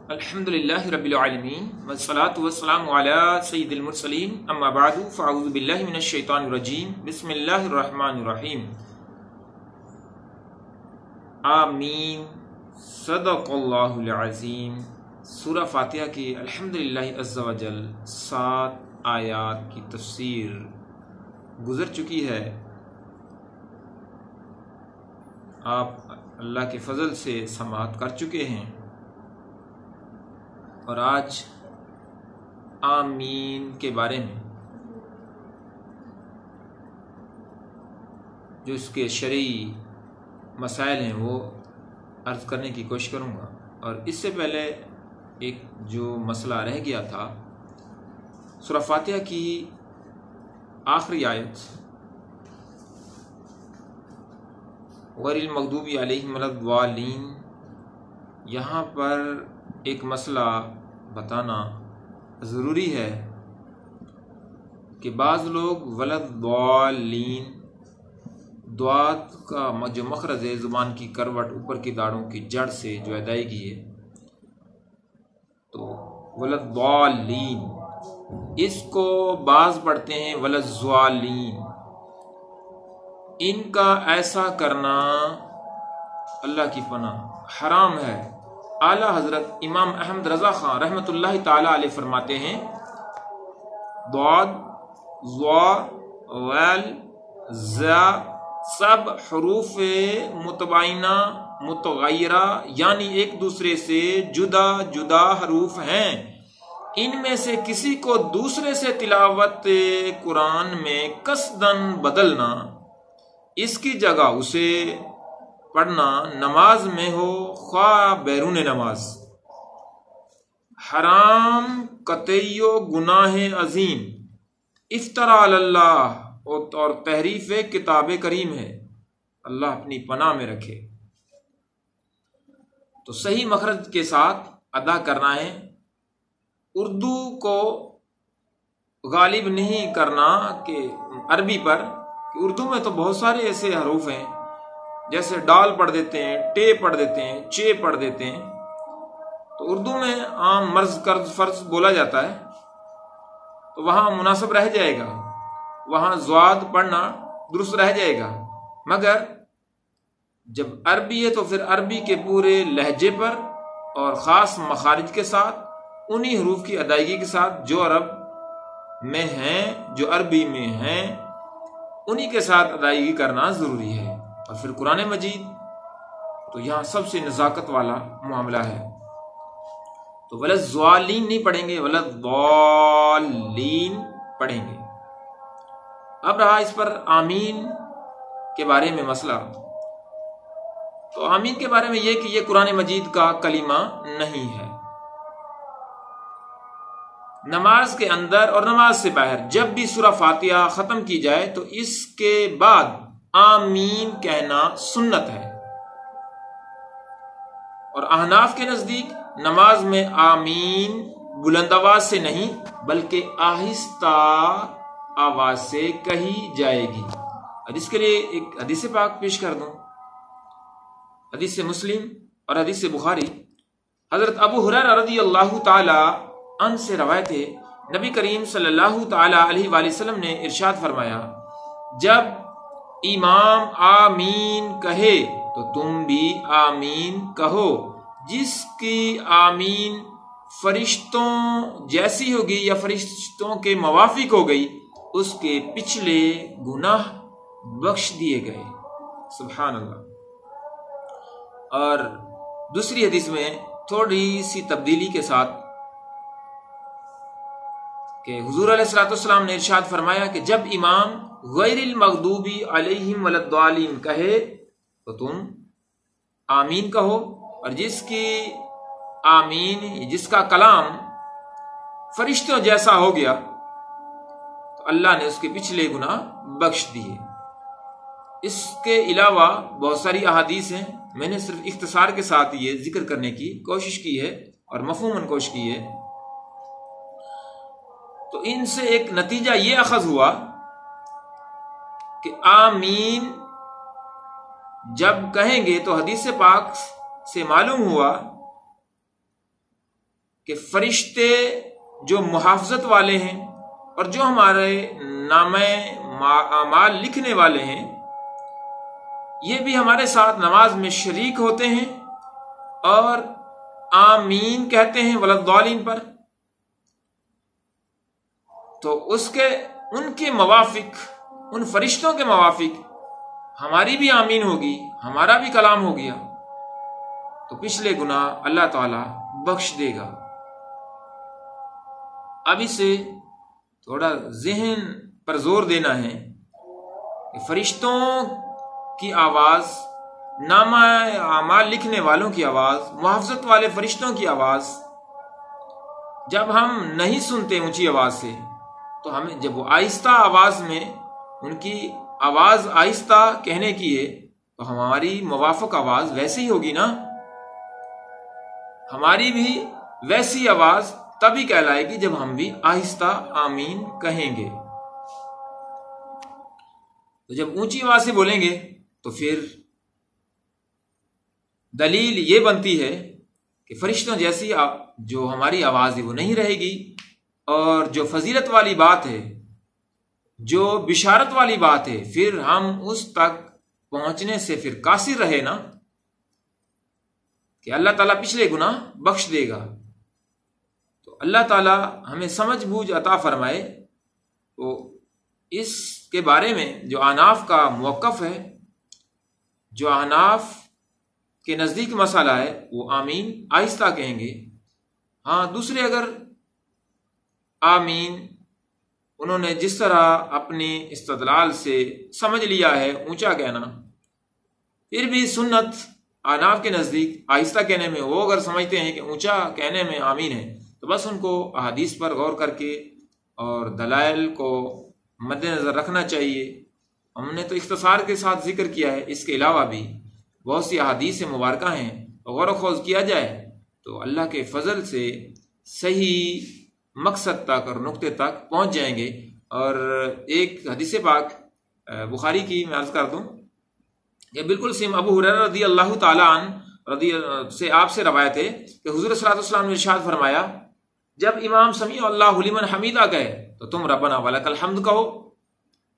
الحمدللہ رب العالمین والصلاة والسلام علی سید المرسلین اما بعد فاعوذ باللہ من الشیطان الرجیم بسم اللہ الرحمن الرحیم آمین صدق اللہ العظیم۔ سورہ فاتحہ کی الحمدللہ عز و جل 7 آیات کی تفسیر گزر چکی ہے۔ آپ اللہ کے فضل سے سماعت کر چکے ہیں اور آج آمین کے بارے میں جو اس کے شرعی مسائل ہیں وہ عرض کرنے کی کوشش کروں گا۔ اور اس سے پہلے ایک جو مسئلہ رہ گیا تھا، سورہ فاتحہ کی آخری آیت غیر المغضوب علیہم ولا الضالین، یہاں پر ایک مسئلہ بتانا ضروری ہے کہ بعض لوگ ولضالین دعات کا جو مخرج ہے، زبان کی کروٹ اوپر کی داڑھوں کی جڑ سے جو ادائیگی ہے، تو ولضالین اس کو بعض پڑھتے ہیں ولضالین۔ ان کا ایسا کرنا اللہ کی پناہ حرام ہے۔ اعلیٰ حضرت امام احمد رضا خان رحمۃ اللہ تعالی علیہ فرماتے ہیں، ضاد، ظا، غیل، زا سب حروف متباینہ متغیرہ یعنی ایک دوسرے سے جدا جدا حروف ہیں۔ ان میں سے کسی کو دوسرے سے تلاوت قرآن میں قصداً بدلنا، اس کی جگہ اسے پڑھنا نماز میں ہو خواہ بیرون نماز، حرام قطعی و گناہ عظیم، افترا علی اللہ اور تحریف کتاب کریم ہے۔ اللہ اپنی پناہ میں رکھے۔ تو صحیح مخرج کے ساتھ ادا کرنا ہے۔ اردو کو غالب نہیں کرنا کہ عربی پر، کہ اردو میں تو بہت سارے ایسے حروف ہیں، جیسے ڈال پڑھ دیتے ہیں، ٹے پڑھ دیتے ہیں، چے پڑھ دیتے ہیں۔ تو اردو میں عام مرز قرض فرض بولا جاتا ہے، تو وہاں مناسب رہ جائے گا، وہاں زواد پڑھنا درست رہ جائے گا۔ مگر جب عربی ہے تو پھر عربی کے پورے لہجے پر اور خاص مخارج کے ساتھ، انہی حروف کی ادائیگی کے ساتھ جو عرب میں ہیں، جو عربی میں ہیں، انہی کے ساتھ ادائیگی کرنا ضروری ہے۔ اور پھر قرآن مجید تو یہاں سب سے نزاکت والا معاملہ ہے، تو ولضالین نہیں پڑھیں گے، ولضالین پڑھیں گے۔ اب رہا اس پر آمین کے بارے میں مسئلہ، تو آمین کے بارے میں یہ کہ یہ قرآن مجید کا کلمہ نہیں ہے۔ نماز کے اندر اور نماز سے باہر جب بھی سورہ فاتحہ ختم کی جائے تو اس کے بعد آمین کہنا سنت ہے۔ اور احناف کے نزدیک نماز میں آمین بلند آواز سے نہیں بلکہ آہستہ آواز سے کہی جائے گی۔ اور اس کے لیے ایک حدیث پاک پیش کر دوں، حدیث مسلم اور حدیث بخاری۔ حضرت ابو ہریرہ رضی اللہ تعالی عنہ سے روایت ہے، نبی کریم صلی اللہ تعالی علیہ وآلہ وسلم نے ارشاد فرمایا، جب امام آمین کہے تو تم بھی آمین کہو۔ جس کی آمین فرشتوں جیسی ہوگی یا فرشتوں کے موافق ہو گئی، اس کے پچھلے گناہ بخش دیے گئے۔ سبحان اللہ۔ اور دوسری حدیث میں تھوڑی سی تبدیلی کے ساتھ کہ حضور علیہ الصلوۃ والسلام نے ارشاد فرمایا کہ جب امام غیر المغضوب علیہم ولا الضالین کہے تو تم آمین کہو، اور جس کی آمین جس کا کلام فرشتوں جیسا ہو گیا تو اللہ نے اس کے پچھلے گناہ بخش دیے۔ اس کے علاوہ بہت ساری احادیث ہیں، میں نے صرف اختصار کے ساتھ یہ ذکر کرنے کی کوشش کی ہے اور مفہوماً کوشش کی ہے۔ تو ان سے ایک نتیجہ یہ اخذ ہوا کہ آمین جب کہیں گے تو حدیث پاک سے معلوم ہوا کہ فرشتے جو محافظت والے ہیں اور جو ہمارے نامہ اعمال لکھنے والے ہیں، یہ بھی ہمارے ساتھ نماز میں شریک ہوتے ہیں اور آمین کہتے ہیں ولضالین پر، تو ان کے موافق، ان فرشتوں کے موافق ہماری بھی آمین ہوگی، ہمارا بھی کلام ہو گیا، تو پچھلے گناہ اللہ تعالی بخش دے گا۔ اب اسے تھوڑا ذہن پر زور دینا ہے کہ فرشتوں کی آواز، نامہ اعمال لکھنے والوں کی آواز، محافظت والے فرشتوں کی آواز جب ہم نہیں سنتے اونچی آواز سے، تو ہمیں جب وہ آہستہ آواز میں ان کی آواز آہستہ کہنے کی ہے تو ہماری موافق آواز ویسی ہی ہوگی نا، ہماری بھی ویسی آواز تبھی کہلائے گی جب ہم بھی آہستہ آمین کہیں گے۔ تو جب اونچی آواز سے بولیں گے تو پھر دلیل یہ بنتی ہے کہ فرشتوں جیسی جو ہماری آواز ہے وہ نہیں رہے گی، اور جو فضیلت والی بات ہے، جو بشارت والی بات ہے، پھر ہم اس تک پہنچنے سے پھر قاصر رہے نا، کہ اللہ تعالیٰ پچھلے گناہ بخش دے گا۔ تو اللہ تعالیٰ ہمیں سمجھ بوجھ عطا فرمائے۔ تو اس کے بارے میں جو احناف کا موقف ہے، جو احناف کے نزدیک مسئلہ ہے، وہ آمین آہستہ کہیں گے۔ ہاں، دوسرے اگر آمین انہوں نے جس طرح اپنی استدلال سے سمجھ لیا ہے اونچا کہنا، پھر بھی سنت احناف کے نزدیک آہستہ کہنے میں، وہ اگر سمجھتے ہیں کہ اونچا کہنے میں آمین ہے، تو بس ان کو احادیث پر غور کر کے اور دلائل کو مد نظر رکھنا چاہیے۔ ہم نے تو اختصار کے ساتھ ذکر کیا ہے، اس کے علاوہ بھی بہت سی احادیث مبارکہ ہیں، غور و خوض کیا جائے تو اللہ کے فضل سے صحیح مقصد تک اور نقطے تک پہنچ جائیں گے۔ اور ایک حدیث پاک بخاری کی میں عرض کر دوں کہ بالکل سیم ابو ہریرہ رضی اللہ تعالیٰ عنہ سے آپ سے روایت ہے کہ حضور صلی اللہ علیہ وسلم نے ارشاد فرمایا، جب امام سمیع اللہ لمن حمیدہ کہے تو تم ربنا ولک الحمد کہو۔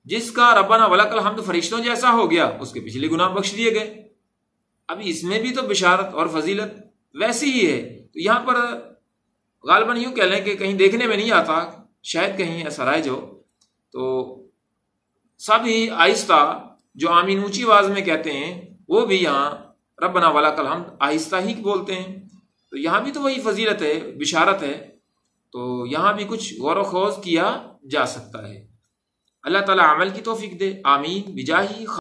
جس کا ربنا ولک الحمد فرشتوں جیسا ہو گیا، اس کے پچھلے گناہ بخش دیے گئے۔ ابھی اس میں بھی تو بشارت اور فضیلت ویسی ہی ہے۔ تو یہاں پر غالباً یوں کہہ لیں کہ کہیں دیکھنے میں نہیں آتا، شاید کہیں ایسا رائج ہو، تو سب ہی آہستہ جو آمین اونچی آواز میں کہتے ہیں، وہ بھی یہاں ربنا ولک الحمد آہستہ ہی بولتے ہیں۔ تو یہاں بھی تو وہی فضیلت ہے، بشارت ہے، تو یہاں بھی کچھ غور و خوض کیا جا سکتا ہے۔ اللہ تعالیٰ عمل کی توفیق دے، آمین بجاہ